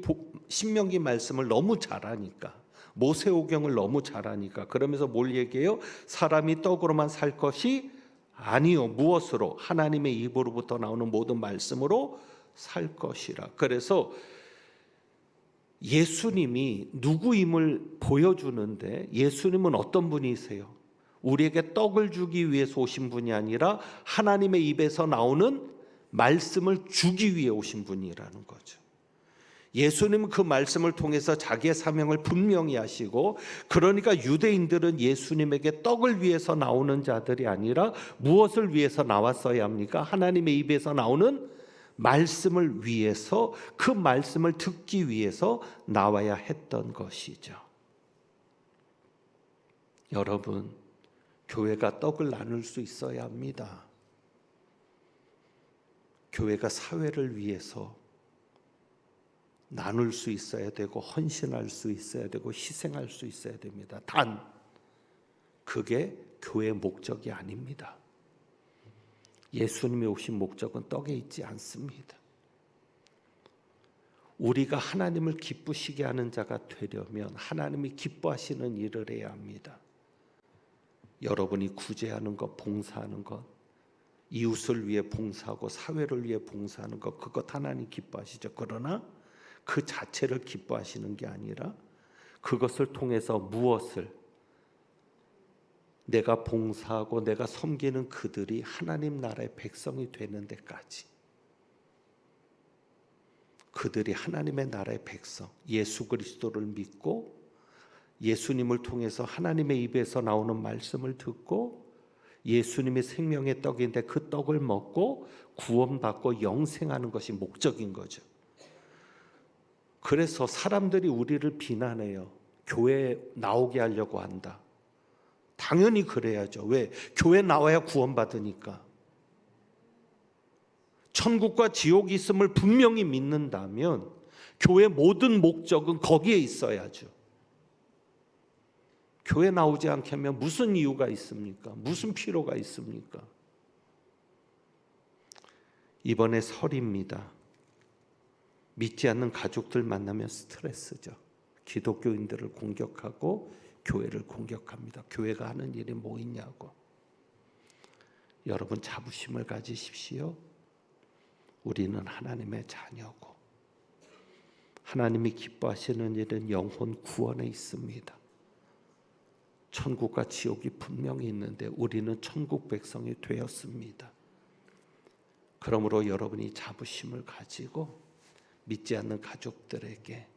신명기 말씀을 너무 잘 아니까, 모세오경을 너무 잘 아니까, 그러면서 뭘 얘기해요? 사람이 떡으로만 살 것이 아니요, 무엇으로? 하나님의 입으로부터 나오는 모든 말씀으로 살 것이라. 그래서 예수님이 누구임을 보여주는데, 예수님은 어떤 분이세요? 우리에게 떡을 주기 위해서 오신 분이 아니라 하나님의 입에서 나오는 말씀을 주기 위해 오신 분이라는 거죠. 예수님은 그 말씀을 통해서 자기의 사명을 분명히 하시고, 그러니까 유대인들은 예수님에게 떡을 위해서 나오는 자들이 아니라 무엇을 위해서 나왔어야 합니까? 하나님의 입에서 나오는 말씀을 위해서, 그 말씀을 듣기 위해서 나와야 했던 것이죠. 여러분, 교회가 떡을 나눌 수 있어야 합니다. 교회가 사회를 위해서 나눌 수 있어야 되고, 헌신할 수 있어야 되고, 희생할 수 있어야 됩니다. 단 그게 교회의 목적이 아닙니다. 예수님이 오신 목적은 떡에 있지 않습니다. 우리가 하나님을 기쁘시게 하는 자가 되려면 하나님이 기뻐하시는 일을 해야 합니다. 여러분이 구제하는 것, 봉사하는 것, 이웃을 위해 봉사하고 사회를 위해 봉사하는 것, 그것 하나님 기뻐하시죠. 그러나 그 자체를 기뻐하시는 게 아니라 그것을 통해서 무엇을, 내가 봉사하고 내가 섬기는 그들이 하나님 나라의 백성이 되는 데까지, 그들이 하나님의 나라의 백성, 예수 그리스도를 믿고 예수님을 통해서 하나님의 입에서 나오는 말씀을 듣고 예수님의 생명의 떡인데 그 떡을 먹고 구원받고 영생하는 것이 목적인 거죠. 그래서 사람들이 우리를 비난해요. 교회에 나오게 하려고 한다. 당연히 그래야죠. 왜? 교회 나와야 구원받으니까. 천국과 지옥이 있음을 분명히 믿는다면 교회 모든 목적은 거기에 있어야죠. 교회 나오지 않게 하면 무슨 이유가 있습니까? 무슨 필요가 있습니까? 이번에 설입니다. 믿지 않는 가족들 만나면 스트레스죠. 기독교인들을 공격하고 교회를 공격합니다. 교회가 하는 일이 뭐 있냐고. 여러분 자부심을 가지십시오. 우리는 하나님의 자녀고 하나님이 기뻐하시는 일은 영혼 구원에 있습니다. 천국과 지옥이 분명히 있는데 우리는 천국 백성이 되었습니다. 그러므로 여러분이 자부심을 가지고 믿지 않는 가족들에게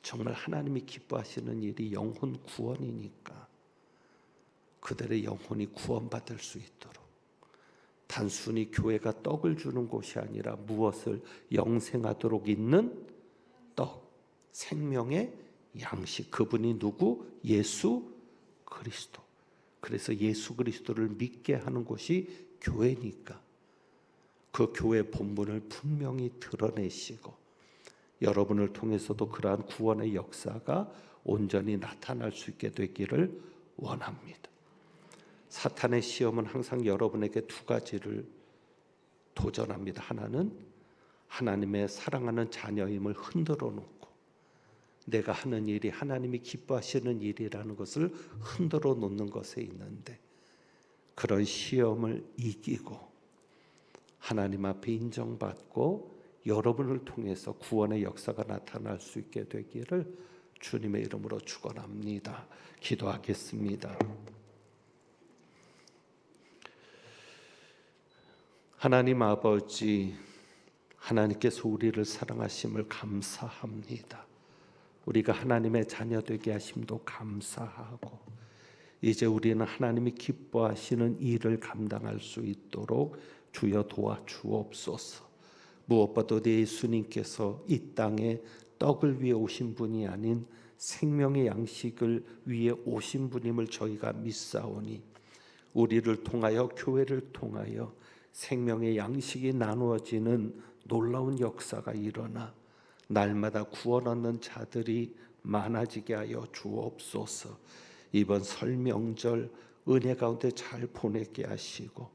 정말 하나님이 기뻐하시는 일이 영혼 구원이니까 그들의 영혼이 구원받을 수 있도록 단순히 교회가 떡을 주는 곳이 아니라 무엇을 영생하도록 있는 떡, 생명의 양식. 그분이 누구? 예수 그리스도. 그래서 예수 그리스도를 믿게 하는 곳이 교회니까 그 교회의 본분을 분명히 드러내시고 여러분을 통해서도 그러한 구원의 역사가 온전히 나타날 수 있게 되기를 원합니다. 사탄의 시험은 항상 여러분에게 두 가지를 도전합니다. 하나는 하나님의 사랑하는 자녀임을 흔들어 놓고 내가 하는 일이 하나님이 기뻐하시는 일이라는 것을 흔들어 놓는 것에 있는데 그런 시험을 이기고 하나님 앞에 인정받고 여러분을 통해서 구원의 역사가 나타날 수 있게 되기를 주님의 이름으로 축원합니다. 기도하겠습니다. 하나님 아버지, 하나님께서 우리를 사랑하심을 감사합니다. 우리가 하나님의 자녀 되게 하심도 감사하고 이제 우리는 하나님이 기뻐하시는 일을 감당할 수 있도록 주여 도와주옵소서. 무엇보다도 예수님께서 이 땅에 떡을 위해 오신 분이 아닌 생명의 양식을 위해 오신 분임을 저희가 믿사오니 우리를 통하여 교회를 통하여 생명의 양식이 나누어지는 놀라운 역사가 일어나 날마다 구원 얻는 자들이 많아지게 하여 주옵소서. 이번 설 명절 은혜 가운데 잘 보내게 하시고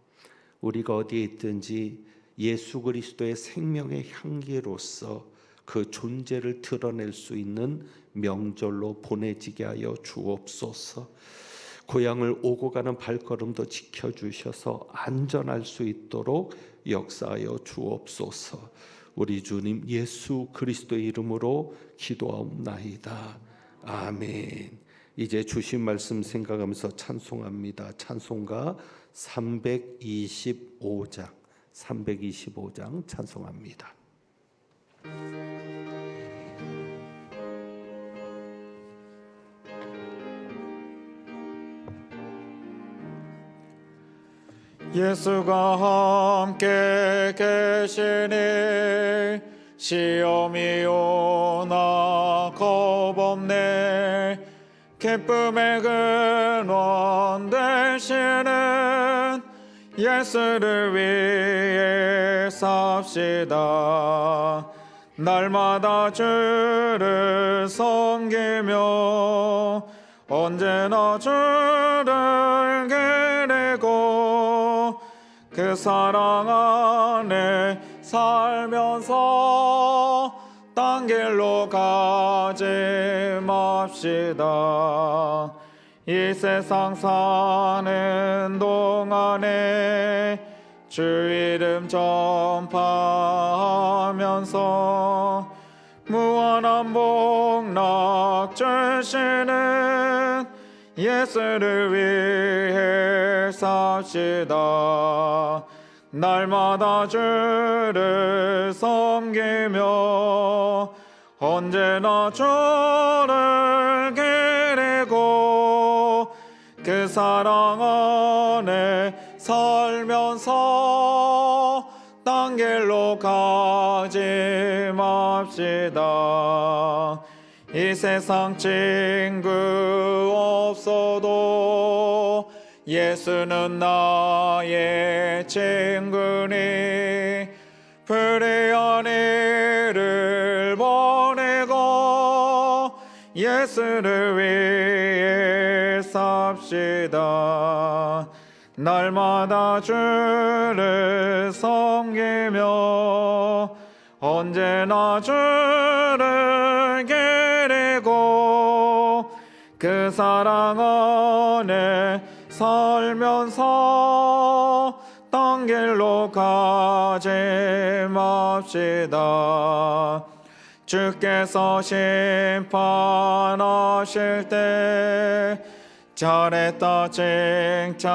우리가 어디에 있든지 예수 그리스도의 생명의 향기로서 그 존재를 드러낼 수 있는 명절로 보내지게 하여 주옵소서. 고향을 오고 가는 발걸음도 지켜주셔서 안전할 수 있도록 역사하여 주옵소서. 우리 주님 예수 그리스도의 이름으로 기도하옵나이다. 아멘. 이제 주신 말씀 생각하면서 찬송합니다. 찬송가 325장 찬송합니다. 예수가 함께 계시니 시험이 오나 겁없네. 기쁨의 근원 되시는 예수를 위해 삽시다. 날마다 주를 섬기며 언제나 주를 기리고 그 사랑 안에 살면서 딴 길로 가지 맙시다. 이 세상 사는 동안에 주 이름 전파하면서 무한한 복락 주시는 예수를 위해 삽시다. 날마다 주를 섬기며 언제나 주를 기리고 그 사랑 안에 살면서 딴 길로 가지 맙시다. 이 세상 친구 없어도 예수는 나의 친구니 불의한 일을 버리고 예수를 위해 삽시다. 날마다 주를 섬기며 언제나 주를 기리고 그 사랑 안에 살면서 딴 길로 가지 맙시다. 주께서 심판하실 때 잘했다 칭찬하리니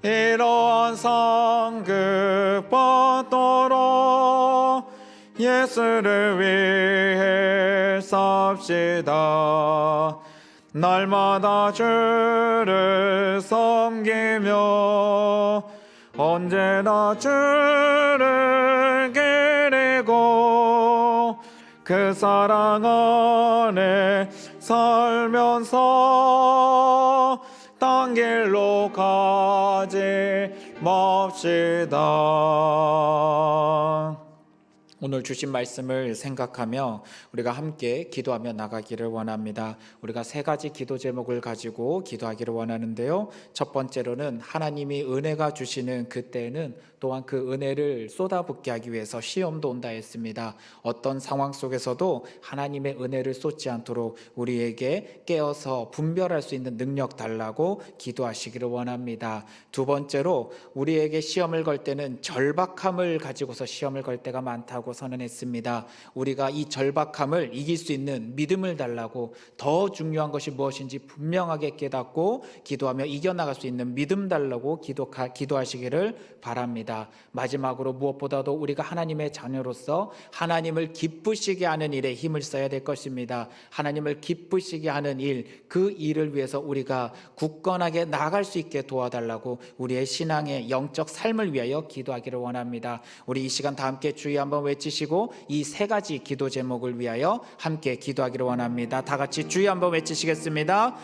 이러한 상급 받도록 예수를 위해 삽시다. 날마다 주를 섬기며 언제나 주를 기리고 그 사랑 안에 살면서 딴 길로 가지 맙시다. 오늘 주신 말씀을 생각하며 우리가 함께 기도하며 나가기를 원합니다. 우리가 세 가지 기도 제목을 가지고 기도하기를 원하는데요. 첫 번째로는 하나님이 은혜가 주시는 그때에는 또한 그 은혜를 쏟아붓게 하기 위해서 시험도 온다 했습니다. 어떤 상황 속에서도 하나님의 은혜를 쏟지 않도록 우리에게 깨어서 분별할 수 있는 능력 달라고 기도하시기를 원합니다. 두 번째로 우리에게 시험을 걸 때는 절박함을 가지고서 시험을 걸 때가 많다고 선언했습니다. 우리가 이 절박함을 이길 수 있는 믿음을 달라고, 더 중요한 것이 무엇인지 분명하게 깨닫고 기도하며 이겨나갈 수 있는 믿음 달라고 기도하시기를 바랍니다. 마지막으로 무엇보다도 우리가 하나님의 자녀로서 하나님을 기쁘시게 하는 일에 힘을 써야 될 것입니다. 하나님을 기쁘시게 하는 일, 그 일을 위해서 우리가 굳건하게 나아갈 수 있게 도와달라고 우리의 신앙의 영적 삶을 위하여 기도하기를 원합니다. 우리 이 시간 다 함께 주여 한번 외치시고 이 세 가지 기도 제목을 위하여 함께 기도하기를 원합니다. 다 같이 주여 한번 외치시겠습니다.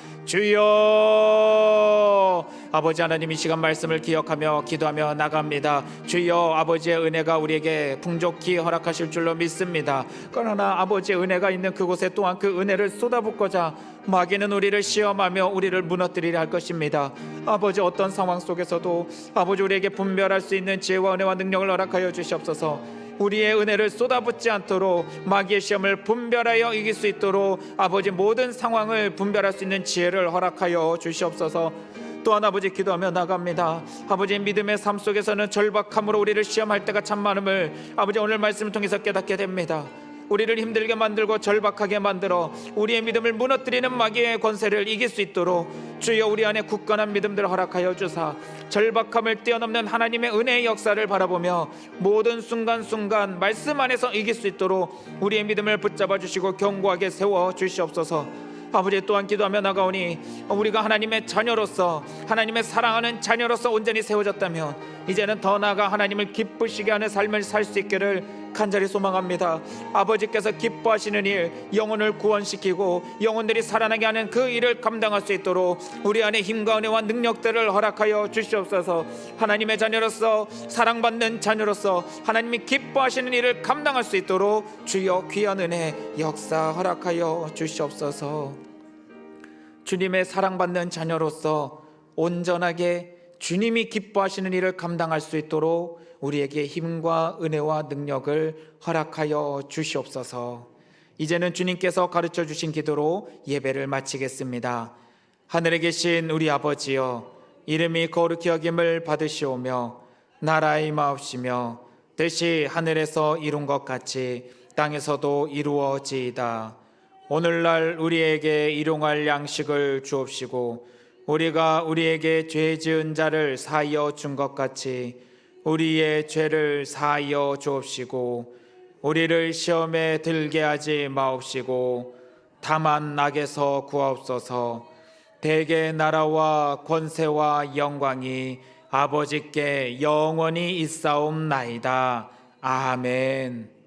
주여. 아버지 하나님, 이 시간 말씀을 기억하며 기도하며 나갑니다. 주여, 아버지의 은혜가 우리에게 풍족히 허락하실 줄로 믿습니다. 그러나 아버지의 은혜가 있는 그곳에 또한 그 은혜를 쏟아붓고자 마귀는 우리를 시험하며 우리를 무너뜨리려 할 것입니다. 아버지, 어떤 상황 속에서도 아버지 우리에게 분별할 수 있는 지혜와 은혜와 능력을 허락하여 주시옵소서. 우리의 은혜를 쏟아붓지 않도록 마귀의 시험을 분별하여 이길 수 있도록 아버지 모든 상황을 분별할 수 있는 지혜를 허락하여 주시옵소서. 또한 아버지 기도하며 나갑니다. 아버지, 믿음의 삶 속에서는 절박함으로 우리를 시험할 때가 참 많음을 아버지 오늘 말씀을 통해서 깨닫게 됩니다. 우리를 힘들게 만들고 절박하게 만들어 우리의 믿음을 무너뜨리는 마귀의 권세를 이길 수 있도록 주여 우리 안에 굳건한 믿음들을 허락하여 주사 절박함을 뛰어넘는 하나님의 은혜의 역사를 바라보며 모든 순간순간 말씀 안에서 이길 수 있도록 우리의 믿음을 붙잡아 주시고 견고하게 세워 주시옵소서. 아버지, 또한 기도하며 나가오니 우리가 하나님의 자녀로서, 하나님의 사랑하는 자녀로서 온전히 세워졌다면 이제는 더 나아가 하나님을 기쁘시게 하는 삶을 살 수 있기를 간절히 소망합니다. 아버지께서 기뻐하시는 일, 영혼을 구원시키고 영혼들이 살아나게 하는 그 일을 감당할 수 있도록 우리 안에 힘과 은혜와 능력들을 허락하여 주시옵소서. 하나님의 자녀로서, 사랑받는 자녀로서 하나님이 기뻐하시는 일을 감당할 수 있도록 주여 귀한 은혜 역사 허락하여 주시옵소서. 주님의 사랑받는 자녀로서 온전하게 주님이 기뻐하시는 일을 감당할 수 있도록 우리에게 힘과 은혜와 능력을 허락하여 주시옵소서. 이제는 주님께서 가르쳐 주신 기도로 예배를 마치겠습니다. 하늘에 계신 우리 아버지여, 이름이 거룩히 여김을 받으시오며 나라의 임하옵시며 뜻이 하늘에서 이룬 것 같이 땅에서도 이루어지이다. 오늘날 우리에게 일용할 양식을 주옵시고 우리가 우리에게 죄 지은 자를 사하여 준 것 같이 우리의 죄를 사하여 주옵시고 우리를 시험에 들게 하지 마옵시고 다만 악에서 구하옵소서. 대개 나라와 권세와 영광이 아버지께 영원히 있사옵나이다. 아멘.